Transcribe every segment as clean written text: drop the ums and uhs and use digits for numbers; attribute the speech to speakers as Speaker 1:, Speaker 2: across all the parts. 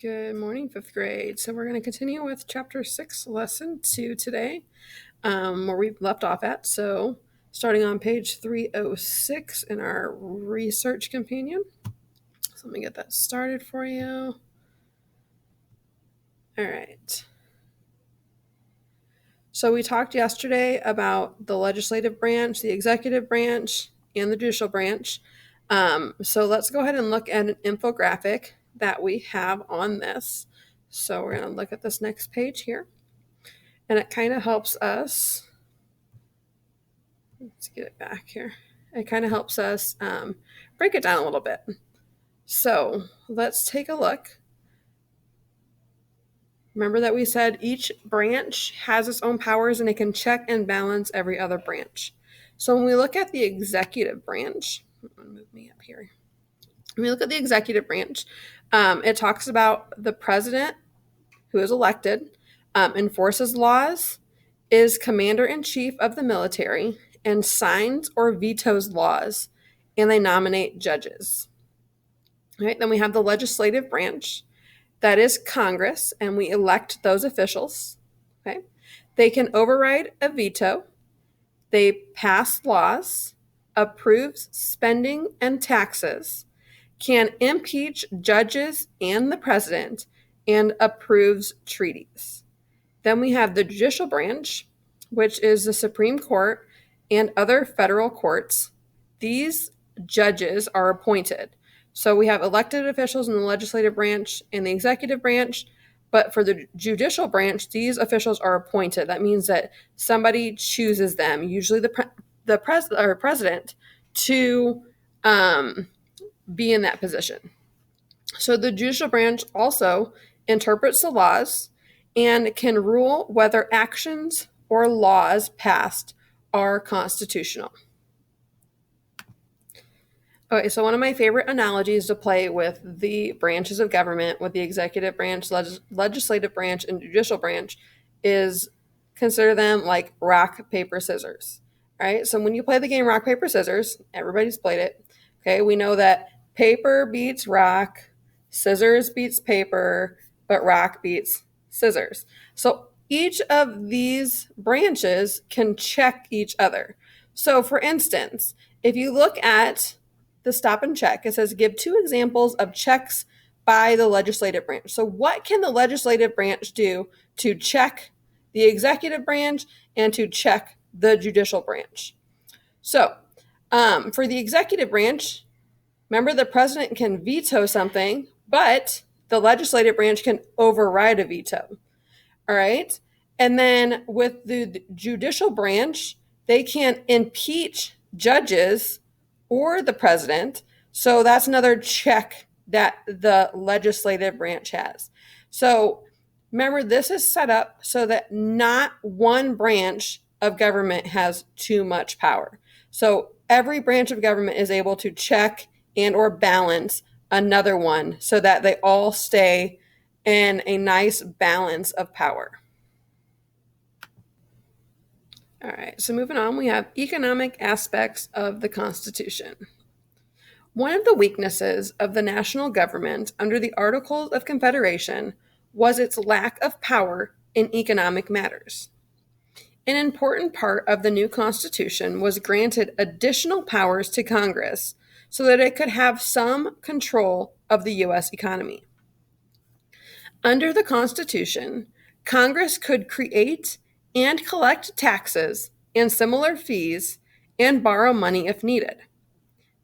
Speaker 1: Good morning, fifth grade. So we're going to continue with chapter 6, lesson 2 today, where we left off at. So starting on page 306 in our research companion. So let me get that started for you. All right. So we talked yesterday about the legislative branch, the executive branch, and the judicial branch. So let's go ahead and look at an infographic that we have on this. So we're going to look at this next page here. And it kind of helps us, let's get it back here. It kind of helps us break it down a little bit. So let's take a look. Remember that we said each branch has its own powers and it can check and balance every other branch. So when we look at the executive branch, move me up here. When we look at the executive branch, it talks about the president who is elected, enforces laws, is commander-in-chief of the military, and signs or vetoes laws, and they nominate judges. All right, then we have the legislative branch. That is Congress, and we elect those officials. Okay, they can override a veto. They pass laws, approves spending and taxes, can impeach judges and the president, and approves treaties. Then we have the judicial branch, which is the Supreme Court and other federal courts. These judges are appointed. So we have elected officials in the legislative branch and the executive branch, but for the judicial branch, these officials are appointed. That means that somebody chooses them, usually the president, to be in that position. So the judicial branch also interprets the laws and can rule whether actions or laws passed are constitutional. Okay, so one of my favorite analogies to play with the branches of government, with the executive branch, legislative branch, and judicial branch, is consider them like rock, paper, scissors. Right? So when you play the game rock, paper, scissors, everybody's played it. Okay, we know that paper beats rock, scissors beats paper, but rock beats scissors. So each of these branches can check each other. So for instance, if you look at the stop and check, it says give 2 examples of checks by the legislative branch. So what can the legislative branch do to check the executive branch and to check the judicial branch? So for the executive branch, remember the president can veto something, but the legislative branch can override a veto. All right. And then with the judicial branch, they can impeach judges or the president. So that's another check that the legislative branch has. So remember, this is set up so that not one branch of government has too much power. So every branch of government is able to check and or balance another one so that they all stay in a nice balance of power. All right, so moving on, we have economic aspects of the Constitution. One of the weaknesses of the national government under the Articles of Confederation was its lack of power in economic matters. An important part of the new Constitution was granted additional powers to Congress so that it could have some control of the U.S. economy. Under the Constitution, Congress could create and collect taxes and similar fees and borrow money if needed.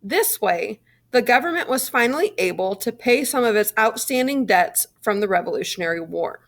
Speaker 1: This way, the government was finally able to pay some of its outstanding debts from the Revolutionary War.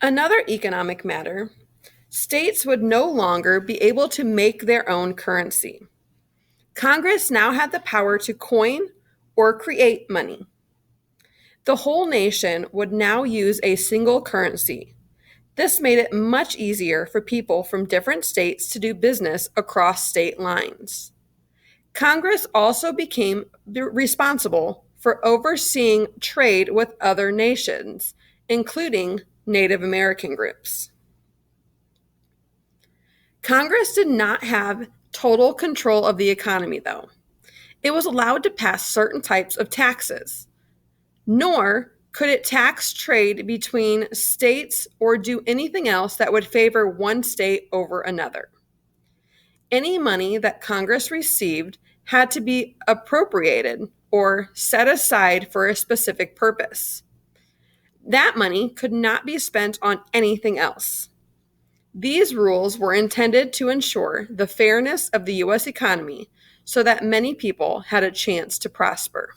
Speaker 1: Another economic matter, states would no longer be able to make their own currency. Congress now had the power to coin or create money. The whole nation would now use a single currency. This made it much easier for people from different states to do business across state lines. Congress also became responsible for overseeing trade with other nations, including Native American groups. Congress did not have total control of the economy, though. it was allowed to pass certain types of taxes, nor could it tax trade between states or do anything else that would favor one state over another. Any money that Congress received had to be appropriated or set aside for a specific purpose. That money could not be spent on anything else. These rules were intended to ensure the fairness of the U.S. economy so that many people had a chance to prosper.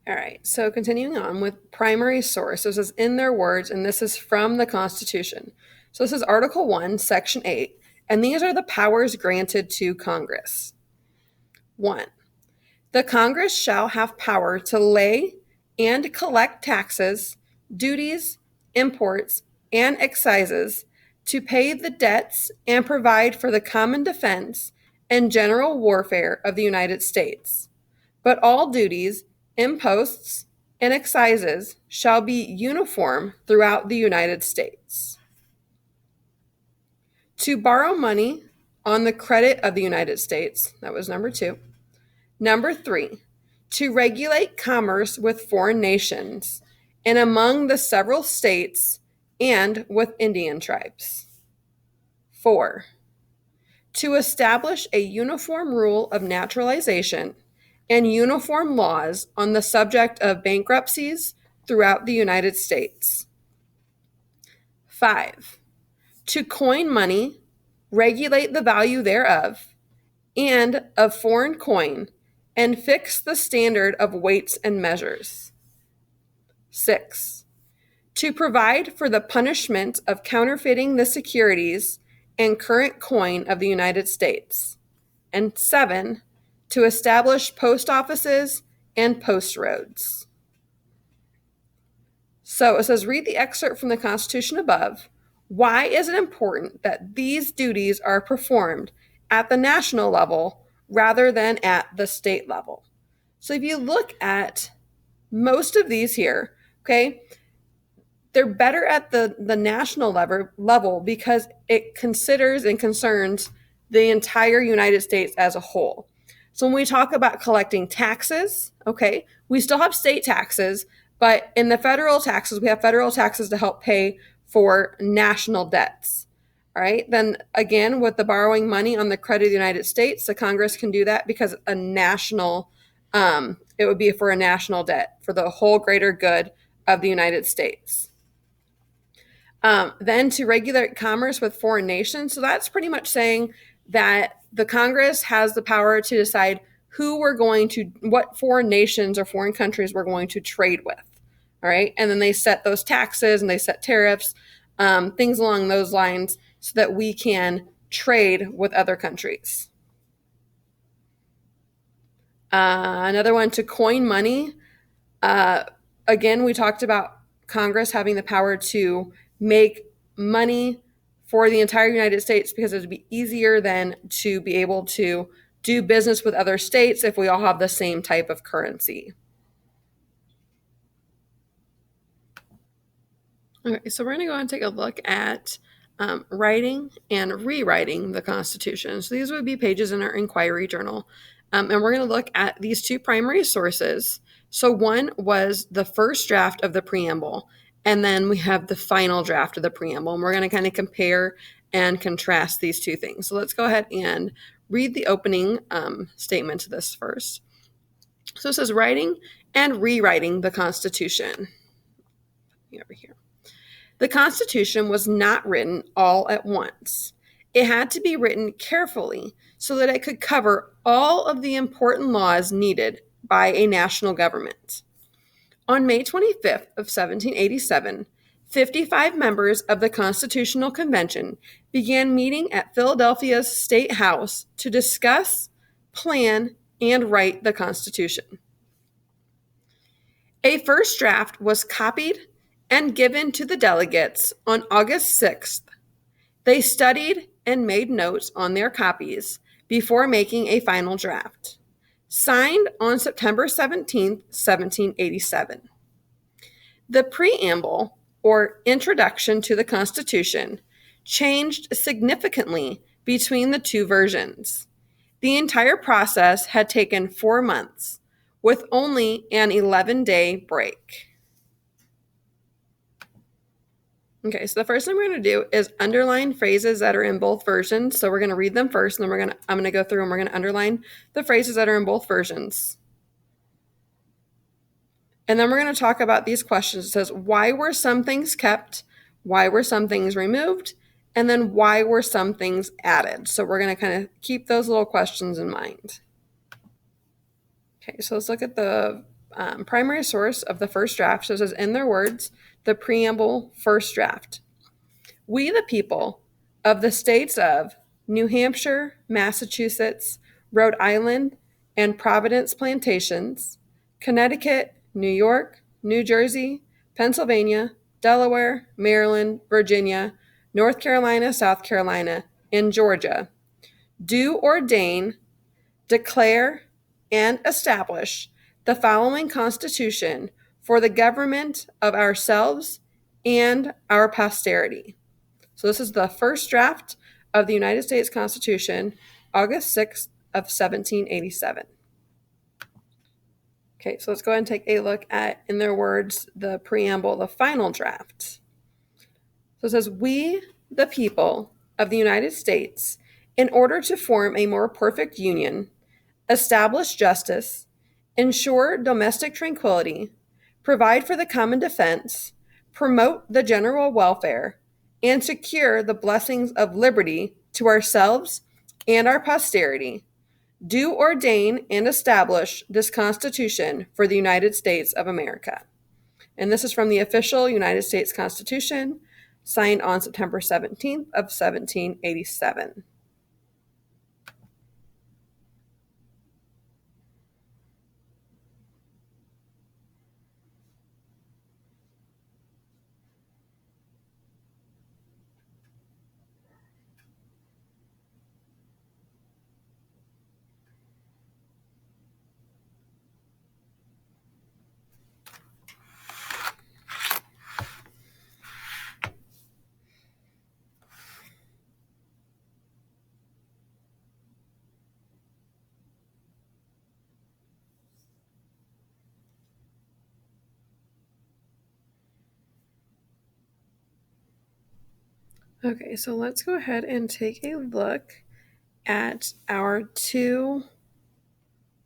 Speaker 1: All right, so continuing on with primary source. This is in their words, and this is from the Constitution. So this is Article 1, Section 8, and these are the powers granted to Congress. 1. The Congress shall have power to lay and collect taxes, duties, imports, and excises, to pay the debts and provide for the common defense and general warfare of the United States. But all duties, imposts, and excises shall be uniform throughout the United States. To borrow money on the credit of the United States, that was number 2. Number 3, to regulate commerce with foreign nations and among the several states and with Indian tribes. 4, to establish a uniform rule of naturalization and uniform laws on the subject of bankruptcies throughout the United States. 5, to coin money, regulate the value thereof, and of foreign coin, and fix the standard of weights and measures. 6, to provide for the punishment of counterfeiting the securities and current coin of the United States. And 7, to establish post offices and post roads. So it says, read the excerpt from the Constitution above. Why is it important that these duties are performed at the national level rather than at the state level? So if you look at most of these here, okay, they're better at the national level because it considers and concerns the entire United States as a whole. So when we talk about collecting taxes, okay, we still have state taxes, but in the federal taxes, we have federal taxes to help pay for national debts. All right, then again, with the borrowing money on the credit of the United States, the Congress can do that because a national, it would be for a national debt for the whole greater good of the United States. Then to regulate commerce with foreign nations. So that's pretty much saying that the Congress has the power to decide what foreign nations or foreign countries we're going to trade with. All right. And then they set those taxes and they set tariffs, things along those lines so that we can trade with other countries. Another one, to coin money. Again, we talked about Congress having the power to make money for the entire United States because it would be easier than to be able to do business with other states if we all have the same type of currency. Okay, so we're going to go and take a look at writing and rewriting the Constitution. So these would be pages in our inquiry journal. And we're going to look at these two primary sources. So one was the first draft of the preamble, and then we have the final draft of the preamble. And we're going to kind of compare and contrast these two things. So let's go ahead and read the opening statement to this first. So it says, writing and rewriting the Constitution. Over here. The Constitution was not written all at once. It had to be written carefully so that it could cover all of the important laws needed by a national government. On May 25th of 1787, 55 members of the Constitutional Convention began meeting at Philadelphia's State House to discuss, plan, and write the Constitution. A first draft was copied and given to the delegates on August 6th. They studied and made notes on their copies before making a final draft, signed on September 17th, 1787. The preamble, or introduction to the Constitution, changed significantly between the two versions. The entire process had taken 4 months, with only an 11-day break. Okay, so the first thing we're going to do is underline phrases that are in both versions. So we're going to read them first, and then I'm going to go through and we're going to underline the phrases that are in both versions. And then we're going to talk about these questions. It says, why were some things kept? Why were some things removed? And then why were some things added? So we're going to kind of keep those little questions in mind. Okay, so let's look at the primary source of the first draft. So it says, in their words, the preamble first draft. We, the people of the states of New Hampshire, Massachusetts, Rhode Island, and Providence Plantations, Connecticut, New York, New Jersey, Pennsylvania, Delaware, Maryland, Virginia, North Carolina, South Carolina, and Georgia, do ordain, declare, and establish the following Constitution for the government of ourselves and our posterity. So this is the first draft of the United States Constitution, August 6th of 1787. Okay, so let's go ahead and take a look at, in their words, the preamble, the final draft. So it says, we, the people of the United States, in order to form a more perfect union, establish justice, ensure domestic tranquility, provide for the common defense, promote the general welfare, and secure the blessings of liberty to ourselves and our posterity, do ordain and establish this Constitution for the United States of America. And this is from the official United States Constitution, signed on September 17th of 1787. Okay, so let's go ahead and take a look at our two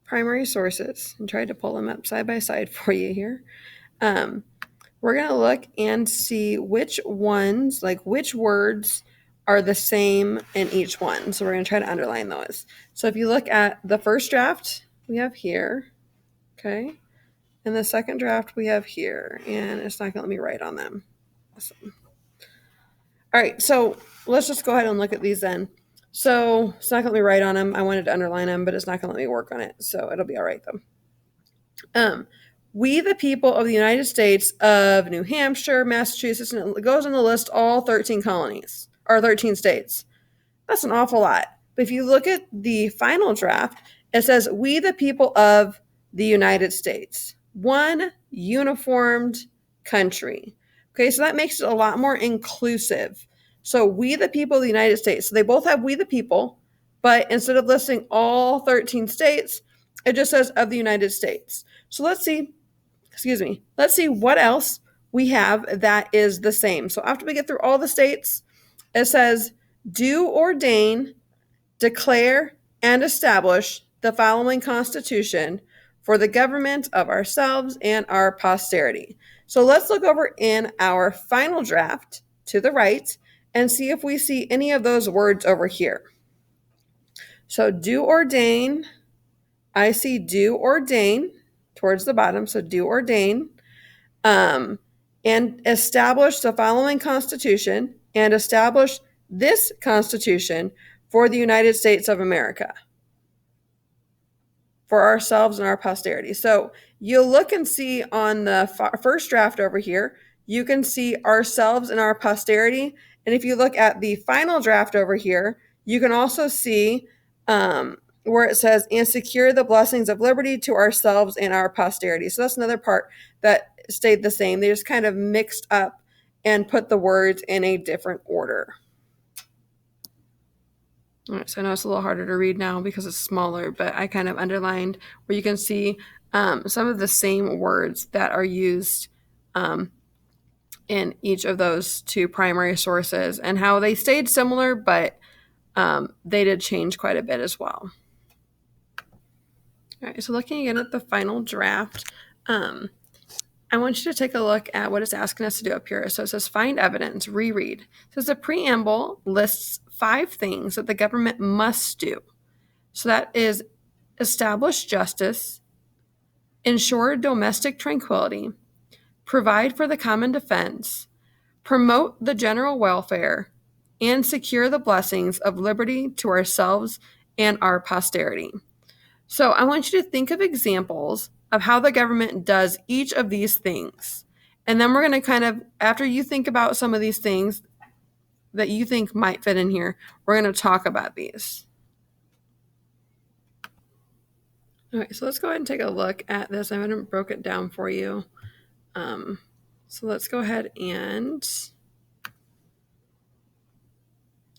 Speaker 1: primary sources and try to pull them up side by side for you here. We're going to look and see which ones, like which words are the same in each one. So we're going to try to underline those. So if you look at the first draft, we have here, okay? And the second draft we have here, and it's not going to let me write on them. Awesome. All right, so let's just go ahead and look at these then. So it's not going to let me write on them. I wanted to underline them, but it's not going to let me work on it. So it'll be all right though. We, the people of the United States of New Hampshire, Massachusetts, and it goes on the list all 13 colonies, or 13 states. That's an awful lot. But if you look at the final draft, it says, we, the people of the United States, one uniformed country. Okay, so that makes it a lot more inclusive. So we, the people of the United States. So they both have we, the people, but instead of listing all 13 states, it just says of the United States. So let's see what else we have that is the same. So after we get through all the states, it says, do ordain, declare, and establish the following Constitution for the government of ourselves and our posterity. So let's look over in our final draft to the right and see if we see any of those words over here. So do ordain, I see do ordain towards the bottom, so do ordain, and establish the following Constitution and establish this Constitution for the United States of America, for ourselves and our posterity. So you'll look and see on the first draft over here, you can see ourselves and our posterity. And if you look at the final draft over here, you can also see where it says, and secure the blessings of liberty to ourselves and our posterity. So that's another part that stayed the same. They just kind of mixed up and put the words in a different order. All right, so I know it's a little harder to read now because it's smaller, but I kind of underlined where you can see some of the same words that are used in each of those two primary sources and how they stayed similar, but they did change quite a bit as well. All right, so looking again at the final draft, I want you to take a look at what it's asking us to do up here. So it says find evidence, reread. It says the preamble lists 5 things that the government must do. So that is establish justice, ensure domestic tranquility, provide for the common defense, promote the general welfare, and secure the blessings of liberty to ourselves and our posterity. So I want you to think of examples of how the government does each of these things. And then we're going to kind of, after you think about some of these things that you think might fit in here, we're going to talk about these. All right, so let's go ahead and take a look at this. I haven't broke it down for you. So let's go ahead and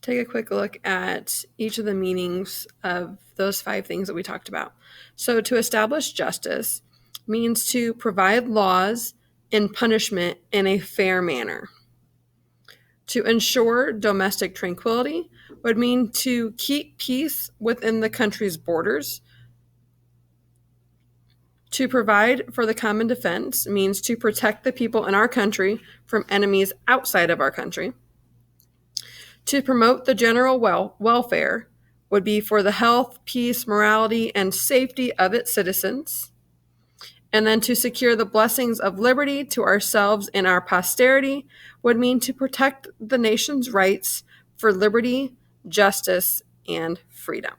Speaker 1: take a quick look at each of the meanings of those 5 things that we talked about. So to establish justice means to provide laws and punishment in a fair manner. To ensure domestic tranquility would mean to keep peace within the country's borders. To provide for the common defense means to protect the people in our country from enemies outside of our country. To promote the general welfare would be for the health, peace, morality, and safety of its citizens. And then to secure the blessings of liberty to ourselves and our posterity would mean to protect the nation's rights for liberty, justice, and freedom.